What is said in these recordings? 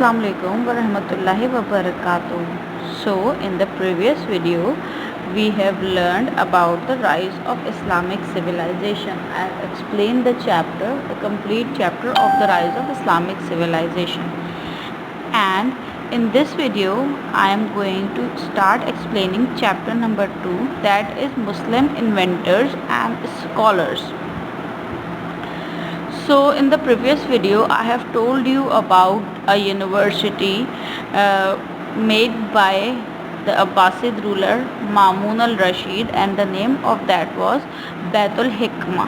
Assalamu alaikum wa rahmatullahi wa barakatuh. So in the previous video we have learned about the rise of Islamic civilization. I have explained the complete chapter of the rise of Islamic civilization. And in this video I am going to start explaining chapter number 2, that is Muslim inventors and scholars. So in the previous video I have told you about a university made by the Abbasid ruler Mamun al-Rashid, and the name of that was Baitul Hikma.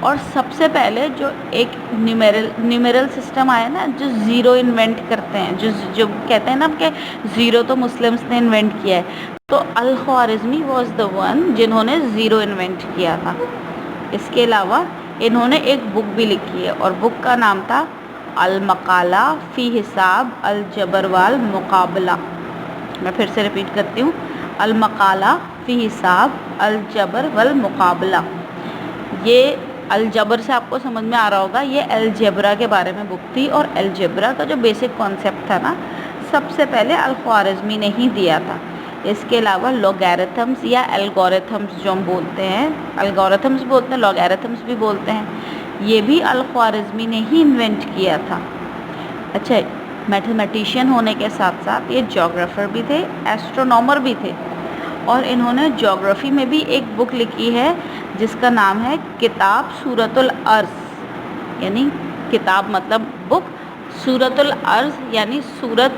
اور سب سے پہلے جو ایک نیومیرل system آیا نا، جو zero invent کرتے ہیں، جو کہتے ہیں نا کہ زیرو تو مسلمس نے انوینٹ کیا ہے، تو الخوارزمی واز دا ون جنہوں نے زیرو انوینٹ کیا تھا۔ اس کے علاوہ انہوں نے ایک بک بھی لکھی ہے، اور بک کا نام تھا المقالہ فی حساب الجبر والمقابلہ۔ میں پھر سے ریپیٹ کرتی ہوں، المقالہ فی حساب الجبر والمقابلہ۔ یہ الجبر سے آپ کو سمجھ میں آ رہا ہوگا، یہ الجبرا کے بارے میں بک تھی، اور الجبرا کا جو بیسک کانسیپٹ تھا نا، سب سے پہلے الخوارزمی نے ہی دیا تھا۔ اس کے علاوہ لوگیرتھمز یا الگورتھمز جو ہم بولتے ہیں، الگورتھمز بولتے ہیں، لوگیرتھمز بھی بولتے ہیں، یہ بھی الخوارزمی نے ہی انوینٹ کیا تھا۔ اچھا، میتھمیٹیشین ہونے کے ساتھ ساتھ یہ جیوگرافر بھی تھے، ایسٹرونومر بھی تھے، اور انہوں نے جیوگرافی میں بھی ایک بک لکھی ہے جس کا نام ہے کتاب سورۃ الارض، یعنی کتاب مطلب بک، سورۃ الارض یعنی سورت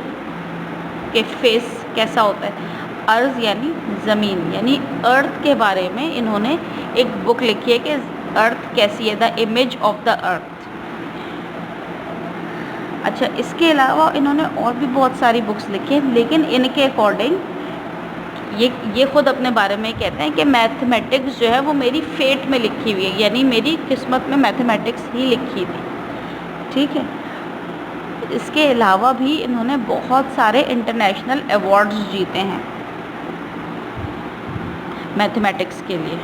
کے فیس کیسا ہوتا ہے، ارض یعنی زمین، یعنی ارتھ کے بارے میں انہوں نے ایک بک لکھی ہے کہ ارتھ کیسی ہے، دا امیج آف دا ارتھ۔ اچھا، اس کے علاوہ انہوں نے اور بھی بہت ساری بکس لکھی ہیں، لیکن ان کے اکارڈنگ یہ خود اپنے بارے میں کہتے ہیں کہ میتھمیٹکس جو ہے وہ میری فیٹ میں لکھی ہوئی ہے، یعنی میری قسمت میں میتھمیٹکس ہی لکھی تھی، ٹھیک ہے۔ اس کے علاوہ بھی انہوں نے بہت سارے انٹرنیشنل ایوارڈز جیتے ہیں میتھمیٹکس کے لیے۔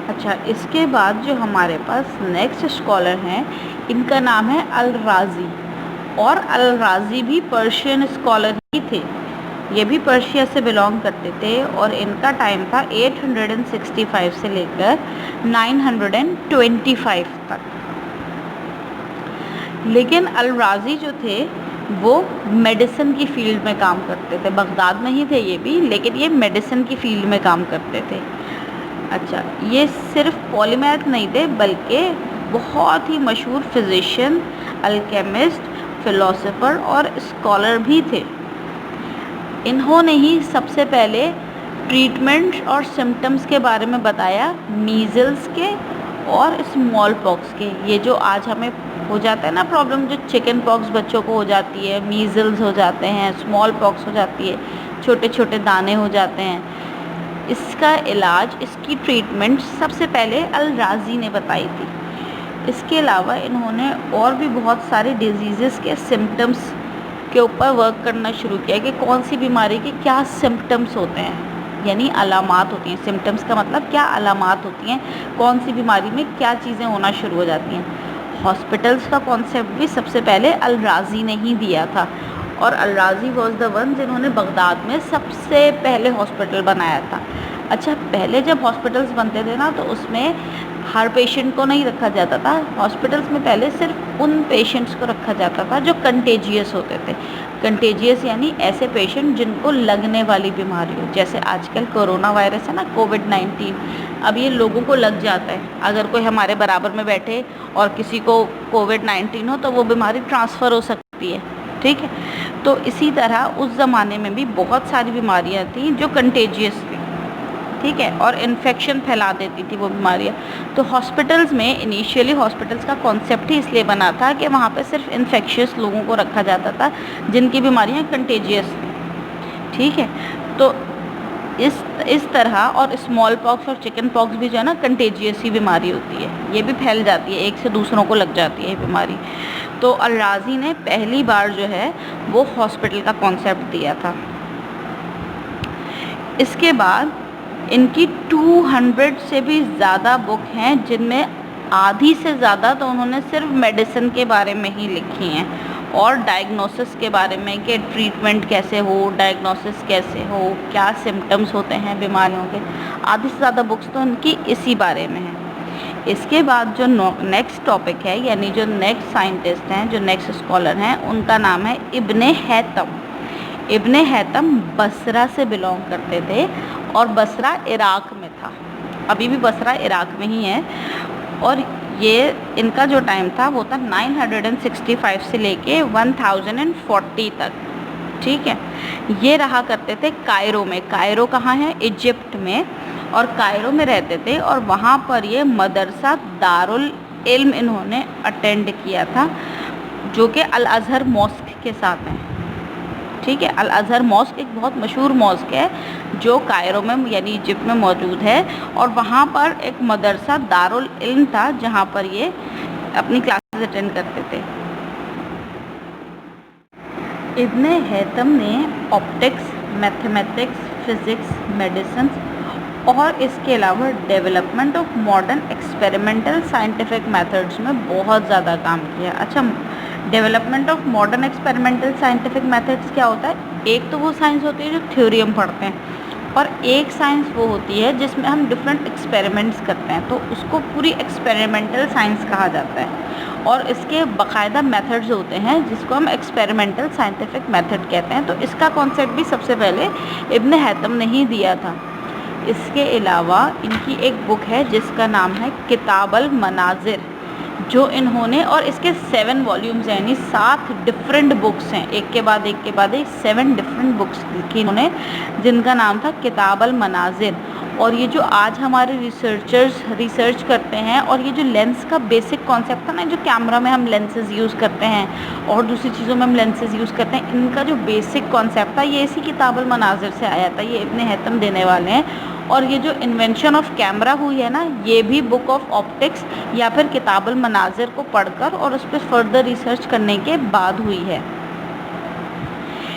اچھا، اس کے بعد جو ہمارے پاس نیکسٹ اسکالر ہیں، ان کا نام ہے الرازی، اور الرازی بھی پرشین اسکالر ہی تھے، یہ بھی پرشیا سے بلانگ کرتے تھے، اور ان کا ٹائم تھا 865 سے لے کر 925 تک۔ لیکن الرازی جو تھے وہ میڈیسن کی فیلڈ میں کام کرتے تھے، بغداد میں ہی تھے یہ بھی، لیکن یہ میڈیسن کی فیلڈ میں کام کرتے تھے۔ اچھا، یہ صرف پولیمیتھ نہیں تھے بلکہ بہت ہی مشہور فزیشین، الکیمسٹ، فلاسفر اور اسکالر بھی تھے۔ انہوں نے ہی سب سے پہلے ٹریٹمنٹ اور سمٹمز کے بارے میں بتایا، میزلز کے اور اسمال پاکس کے۔ یہ جو آج ہمیں ہو جاتا ہے نا پرابلم، جو چکن پاکس بچوں کو ہو جاتی ہے، میزلز ہو جاتے ہیں، اسمال پاکس ہو جاتی ہے، چھوٹے چھوٹے دانے ہو جاتے ہیں، اس کا علاج، اس کی ٹریٹمنٹ سب سے پہلے الرازی نے بتائی تھی۔ اس کے علاوہ انہوں نے اور بھی بہت سارے ڈیزیزز کے سمٹمز کے اوپر ورک کرنا شروع کیا کہ کون سی بیماری کے کیا سمٹمز ہوتے ہیں، یعنی علامات ہوتی ہیں۔ سمٹمز کا مطلب کیا علامات ہوتی ہیں، کون سی بیماری میں کیا چیزیں ہونا شروع ہو جاتی ہیں۔ ہاسپٹلس کا کانسیپٹ بھی سب سے پہلے الرازی نے ہی دیا تھا، اور الرازی واز دا ون جنہوں نے بغداد میں سب سے پہلے ہاسپٹل بنایا تھا۔ اچھا، پہلے جب ہاسپٹلس بنتے تھے نا، تو اس میں ہر پیشنٹ کو نہیں رکھا جاتا تھا، ہاسپٹلس میں پہلے صرف ان پیشنٹس کو رکھا جاتا تھا جو کنٹیجیس ہوتے تھے۔ کنٹیجیس یعنی ایسے پیشنٹ جن کو لگنے والی بیماری ہو، جیسے آج کل کورونا وائرس ہے نا، کووڈ-19، اب یہ لوگوں کو لگ جاتا ہے۔ اگر کوئی ہمارے برابر میں بیٹھے اور کسی کو کووڈ-19 ہو تو وہ بیماری ٹرانسفر ہو سکتی ہے، ٹھیک ہے۔ تو اسی طرح اس زمانے میں بھی بہت ساری بیماریاں تھیں جو کنٹیجیس تھیں، ٹھیک ہے، اور انفیکشن پھیلا دیتی تھی وہ بیماریاں۔ تو ہاسپٹلس میں انیشیلی ہاسپٹلس کا کانسیپٹ ہی اس لیے بنا تھا کہ وہاں پہ صرف انفیکشیس لوگوں کو رکھا جاتا تھا جن کی بیماریاں کنٹیجیس تھیں، ٹھیک ہے۔ تو اس طرح، اور اسمال پاکس اور چکن پاکس بھی جو ہے نا کنٹیجیس ہی بیماری ہوتی ہے، یہ بھی پھیل جاتی ہے، ایک سے دوسروں کو لگ جاتی ہے یہ بیماری۔ تو الرازی نے پہلی بار جو ہے وہ ہاسپٹل کا کانسیپٹ دیا تھا۔ اس کے بعد ان کی 200 سے بھی زیادہ بک ہیں، جن میں آدھی سے زیادہ تو انہوں نے صرف میڈیسن کے بارے میں ہی لکھی ہیں، اور ڈائگنوسس کے بارے میں کہ ٹریٹمنٹ کیسے ہو، ڈائگنوسس کیسے ہو، کیا سمٹمز ہوتے ہیں بیماریوں کے۔ آدھی سے زیادہ بکس تو ان کی اسی بارے میں ہیں۔ اس کے بعد جو نیکسٹ ٹاپک ہے، یعنی جو نیکسٹ سائنٹسٹ ہیں، جو نیکسٹ اسکالر ہیں، ان کا نام ہے ابن حیثم۔ ابن حیثم بصرہ سے بلانگ کرتے تھے، اور بصرہ عراق میں تھا، ابھی بھی بصرہ عراق میں ہی ہے، اور یہ ان کا جو ٹائم تھا وہ تھا 965 سے لے کے 1040 تک، ٹھیک ہے۔ یہ رہا کرتے تھے کائرو میں۔ کائرو کہاں ہے؟ ایجپٹ میں، اور کائرو میں رہتے تھے، اور وہاں پر یہ مدرسہ دارالعلم انہوں نے اٹینڈ کیا تھا، جو کہ الازہر ماسک کے ساتھ ہیں. ٹھیک ہے، الازہر ماسک ایک بہت مشہور ماسک ہے جو کائرو میں یعنی ایجپٹ میں موجود ہے، اور وہاں پر ایک مدرسہ دارالعلم تھا جہاں پر یہ اپنی کلاسز اٹینڈ کرتے تھے. ابن حیثم نے آپٹکس، میتھمیٹکس، فزکس، میڈیسنس اور اس کے علاوہ development of modern experimental scientific methods میں بہت زیادہ کام کیا. اچھا، development of modern experimental scientific methods کیا ہوتا ہے؟ ایک تو وہ سائنس ہوتی ہے جو تھیوری ہم پڑھتے ہیں، اور ایک سائنس وہ ہوتی ہے جس میں ہم ڈفرینٹ ایکسپیریمنٹس کرتے ہیں، تو اس کو پوری ایکسپیریمنٹل سائنس کہا جاتا ہے. اور اس کے باقاعدہ میتھڈز ہوتے ہیں جس کو ہم ایکسپیریمنٹل سائنٹیفک میتھڈ کہتے ہیں. تو اس کا کانسیپٹ بھی سب سے پہلے ابن حیثم نے ہی دیا تھا. اس کے علاوہ ان کی ایک بک ہے جس کا نام ہے کتاب المناظر، جو انہوں نے، اور اس کے 7 والیومز ہیں، یعنی 7 ڈفرینٹ بکس ہیں، ایک کے بعد ایک کے بعد ایک 7 ڈفرینٹ بکس لکھی انہوں نے، جن کا نام تھا کتاب المناظر. اور یہ جو آج ہمارے ریسرچرز ریسرچ کرتے ہیں، اور یہ جو لینس کا بیسک کانسیپٹ تھا نا، جو کیمرہ میں ہم لینسز یوز کرتے ہیں اور دوسری چیزوں میں ہم لینسز یوز کرتے ہیں، ان کا جو بیسک کانسیپٹ تھا یہ اسی کتاب المناظر سے آیا تھا. یہ ابن حیثم دینے والے ہیں. اور یہ جو انوینشن آف کیمرہ ہوئی ہے نا، یہ بھی بک آف آپٹکس یا پھر کتاب المناظر کو پڑھ کر اور اس پہ فردر ریسرچ کرنے کے بعد ہوئی ہے.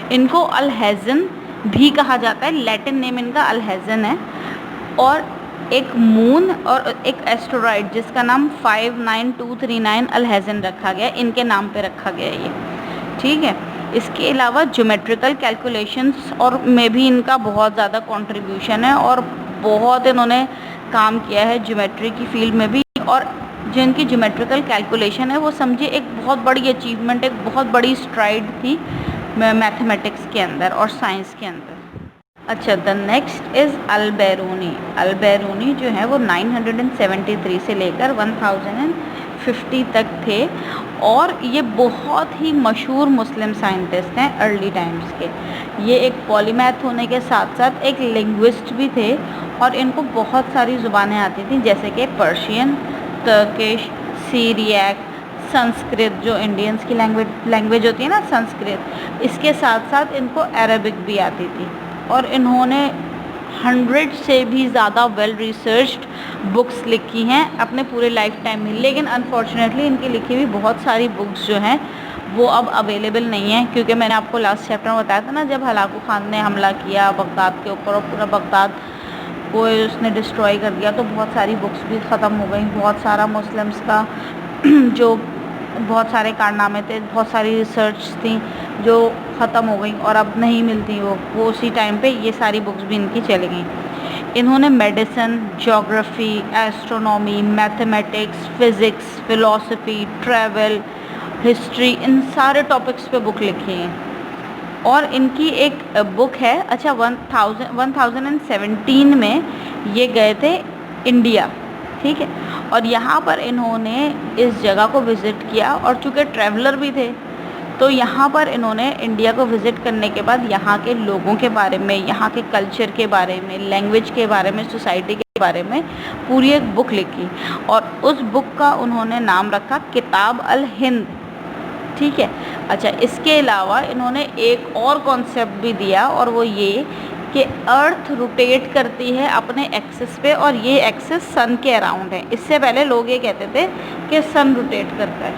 ان کو الہیزن بھی کہا جاتا ہے، لیٹن نیم ان کا الہیزن ہے. اور ایک مون اور ایک ایسٹرائڈ جس کا نام 59239 الہیزن رکھا گیا، ان کے نام پہ رکھا گیا یہ. ٹھیک ہے، اس کے علاوہ جیومیٹریکل کیلکولیشنس اور میں بھی ان کا بہت زیادہ کنٹریبیوشن ہے، اور بہت انہوں نے کام کیا ہے جیومیٹری کی فیلڈ میں بھی. اور جو ان کی جیومیٹریکل کیلکولیشن ہے وہ سمجھے ایک بہت بڑی اچیومنٹ، ایک بہت بڑی اسٹرائڈ تھی میتھمیٹکس کے اندر اور سائنس کے اندر. اچھا، the next is Albiruni. Albiruni جو ہے وہ 973 سے لے کر 1050 تک تھے، اور یہ بہت ہی مشہور مسلم سائنٹسٹ ہیں ارلی ٹائمز کے. یہ ایک پولی میتھ ہونے کے ساتھ ساتھ ایک لنگوسٹ بھی تھے، اور ان کو بہت ساری زبانیں آتی تھیں جیسے کہ پرشین، ترکش، سیریاک، سنسکرت جو انڈینس کی لینگویج ہوتی ہے نا سنسکرت، اس کے ساتھ ساتھ ان کو عربک بھی آتی تھی. اور انہوں نے 100 سے بھی زیادہ ویل ریسرچڈ بکس لکھی ہیں اپنے پورے لائف ٹائم میں. لیکن انفارچونیٹلی ان کی لکھی ہوئی بہت ساری بکس جو ہیں وہ اب اویلیبل نہیں ہیں، کیونکہ میں نے آپ کو لاسٹ چیپٹر میں بتایا تھا نا، جب ہلاکو خان نے حملہ کیا بغداد کے اوپر اور پورا بغداد کو اس نے ڈسٹروائے کر دیا، تو بہت ساری بکس بھی ختم ہو گئیں. بہت سارا مسلمس کا جو بہت سارے کارنامے تھے، بہت ساری ریسرچ تھیں جو ختم ہو گئیں اور اب نہیں ملتی. وہ اسی ٹائم پہ یہ ساری بکس بھی ان کی چلی گئیں. انہوں نے medicine, geography, astronomy, mathematics, physics, philosophy, travel, history, ان سارے ٹاپکس پہ بک لکھی ہیں. اور ان کی ایک بک ہے، اچھا 1017 میں یہ گئے تھے انڈیا. ٹھیک ہے، اور یہاں پر انہوں نے اس جگہ کو وزٹ کیا، اور چونکہ ٹریولر بھی تھے تو یہاں پر انہوں نے انڈیا کو وزٹ کرنے کے بعد یہاں کے لوگوں کے بارے میں، یہاں کے کلچر کے بارے میں، لینگویج کے بارے میں، سوسائٹی کے بارے میں پوری ایک بک لکھی، اور اس بک کا انہوں نے نام رکھا کتاب الہند. ٹھیک ہے، اچھا اس کے علاوہ انہوں نے ایک اور کانسیپٹ بھی دیا، اور وہ یہ کہ ارتھ روٹیٹ کرتی ہے اپنے ایکسس پہ، اور یہ ایکسس سن کے اراؤنڈ ہے. اس سے پہلے لوگ یہ کہتے تھے کہ سن روٹیٹ کرتا ہے،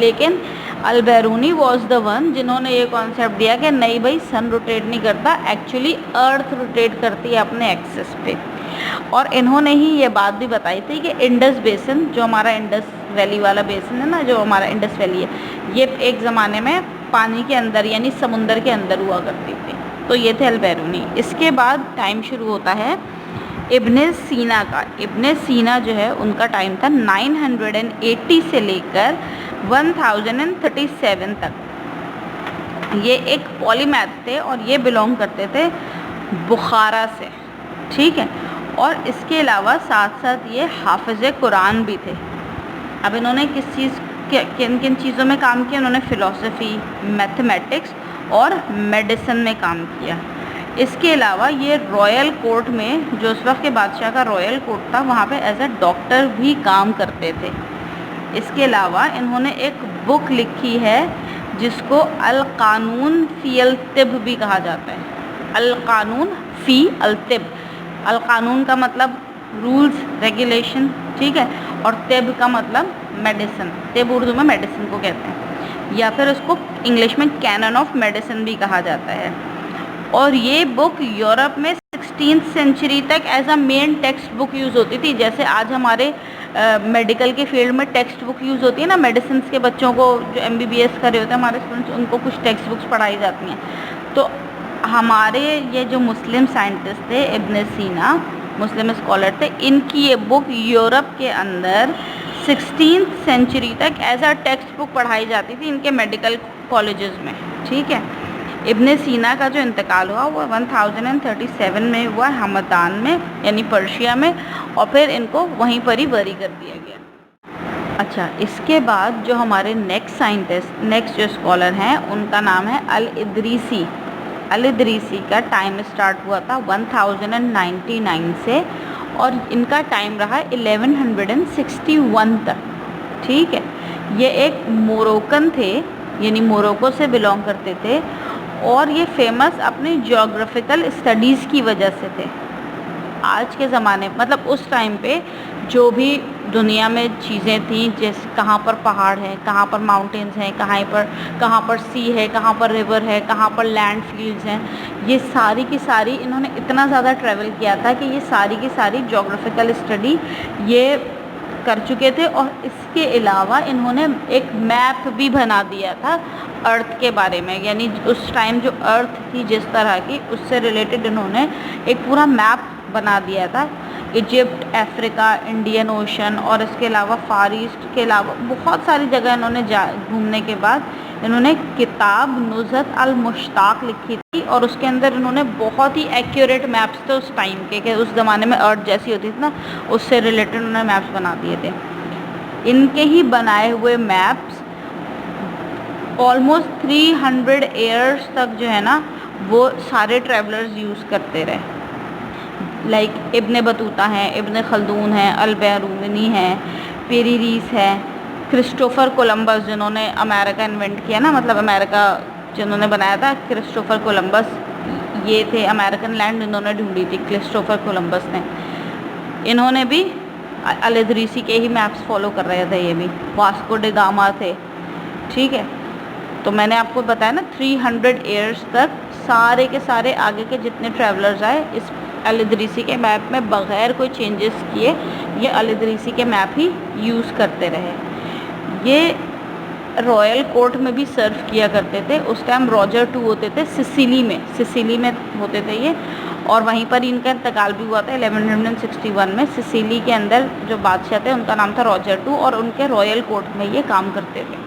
لیکن البیرونی واز دا ون جنہوں نے یہ کانسیپٹ دیا کہ نہیں بھائی، سن روٹیٹ نہیں کرتا، ایکچولی ارتھ روٹیٹ کرتی ہے اپنے ایکسس پہ. اور انہوں نے ہی یہ بات بھی بتائی تھی کہ انڈس بیسن، جو ہمارا انڈس ویلی والا بیسن ہے نا، جو ہمارا انڈس ویلی ہے، یہ ایک زمانے میں پانی کے اندر یعنی سمندر کے اندر ہوا کرتی تھی. تو یہ تھے البیرونی. اس کے بعد ٹائم شروع ہوتا ہے ابن سینا کا. ابن سینا جو ہے ان کا ٹائم تھا 980 سے لے کر 1037 تک. یہ ایک پولی میتھ تھے اور یہ بلونگ کرتے تھے بخارا سے. ٹھیک ہے، اور اس کے علاوہ ساتھ ساتھ یہ حافظ قرآن بھی تھے. اب انہوں نے کن کن چیزوں میں کام کیا؟ انہوں نے فلاسفی، میتھمیٹکس اور میڈیسن میں کام کیا. اس کے علاوہ یہ رائل کورٹ میں، جو اس وقت کے بادشاہ کا رائل کورٹ تھا، وہاں پہ ایز اے ڈاکٹر بھی کام کرتے تھے۔ اس کے علاوہ انہوں نے ایک بک لکھی ہے جس کو القانون فی الطب بھی کہا جاتا ہے۔ القانون فی الطب، القانون کا مطلب رولز ریگولیشن، ٹھیک ہے، اور طب کا مطلب میڈیسن، طب اردو میں میڈیسن کو کہتے ہیں، یا پھر اس کو انگلش میں کینن آف میڈیسن بھی کہا جاتا ہے۔ اور یہ بک یورپ میں 16th سینچری تک as a main textbook use ہوتی تھی، جیسے آج ہمارے میڈیکل کے فیلڈ میں ٹیکسٹ بک یوز ہوتی ہے نا، میڈیسنس کے بچوں کو جو MBBS کر رہے ہوتے ہیں ہمارے اسٹوڈنٹس، ان کو کچھ ٹیکسٹ بکس پڑھائی جاتی ہیں۔ تو ہمارے یہ جو مسلم سائنٹسٹ تھے، ابن سینا، مسلم اسکالر تھے، ان کی یہ بک یورپ کے اندر 16th سینچری تک ایز اے ٹیکسٹ بک پڑھائی جاتی تھی ان کے میڈیکل کالجز میں، ٹھیک ہے۔ ابن سینا کا جو انتقال ہوا وہ 1037 میں ہوا، ہمدان میں یعنی پرشیا میں، اور پھر ان کو وہیں پر ہی بری کر دیا گیا۔ اچھا، اس کے بعد جو ہمارے نیکسٹ جو اسکالر ہیں ان کا نام ہے الادریسی۔ الادریسی کا ٹائم اسٹارٹ ہوا تھا 1099 سے، اور ان کا ٹائم رہا 1161 تک، ٹھیک ہے۔ یہ ایک موروکن تھے، یعنی موروکو سے بلونگ کرتے تھے، اور یہ فیمس اپنی جیوگرافیکل اسٹڈیز کی وجہ سے تھے۔ آج کے زمانے مطلب اس ٹائم پہ جو بھی دنیا میں چیزیں تھیں، جیسے کہاں پر پہاڑ ہیں، کہاں پر ماؤنٹینز ہیں، کہاں پر سی ہے، کہاں پر ریور ہے، کہاں پر لینڈ فیلڈز ہیں، یہ ساری کی ساری انہوں نے اتنا زیادہ ٹریول کیا تھا کہ یہ ساری کی ساری جیوگرافیکل اسٹڈی یہ کر چکے تھے۔ اور اس کے علاوہ انہوں نے ایک میپ بھی بنا دیا تھا ارتھ کے بارے میں، یعنی اس ٹائم جو ارتھ تھی جس طرح کی، اس سے ریلیٹڈ انہوں نے ایک پورا میپ بنا دیا تھا۔ ایجپٹ، افریقہ، انڈین اوشن، اور اس کے علاوہ فار ایسٹ کے علاوہ بہت ساری جگہ انہوں نے گھومنے کے بعد انہوں نے کتاب نزہت المشتاق لکھی تھی، اور اس کے اندر انہوں نے بہت ہی ایکوریٹ میپس تھے اس ٹائم کے، کہ اس زمانے میں ارتھ جیسی ہوتی تھی نا، اس سے ریلیٹڈ انہوں نے میپس بنا دیے تھے۔ ان کے ہی بنائے ہوئے میپس آلموسٹ 300 ایئرس تک جو ہے نا وہ سارے ٹریولرز یوز کرتے رہے، لائک ابن بطوطہ ہیں، ابن خلدون ہیں، البیرونی ہیں، پیریریس ہے، کرسٹوفر کولمبس جنہوں نے امریکہ انوینٹ کیا نا، مطلب امریکہ جنہوں نے بنایا تھا، کرسٹوفر کولمبس، یہ تھے امریکن لینڈ انہوں نے ڈھونڈی تھی کرسٹوفر کولمبس نے۔ انہوں نے بھی الادریسی کے ہی میپس فالو کر رہے تھے، یہ بھی واسکو ڈی گاما تھے، ٹھیک ہے۔ تو میں نے آپ کو بتایا نا 300 ایئرس تک سارے کے سارے آگے کے جتنے ٹریولرز آئے اس الادریسی کے میپ میں بغیر کوئی چینجز کیے یہ الادریسی کے میپ ہی یوز کرتے رہے۔ یہ رائل کورٹ میں بھی سرو کیا کرتے تھے، اس ٹائم راجر II ہوتے تھے سسیلی میں ہوتے تھے یہ، اور وہیں پر ان کا انتقال بھی ہوا تھا 1161 میں۔ سسیلی کے اندر جو بادشاہ تھے ان کا نام تھا راجر II، اور ان کے رائل کورٹ میں یہ کام کرتے تھے۔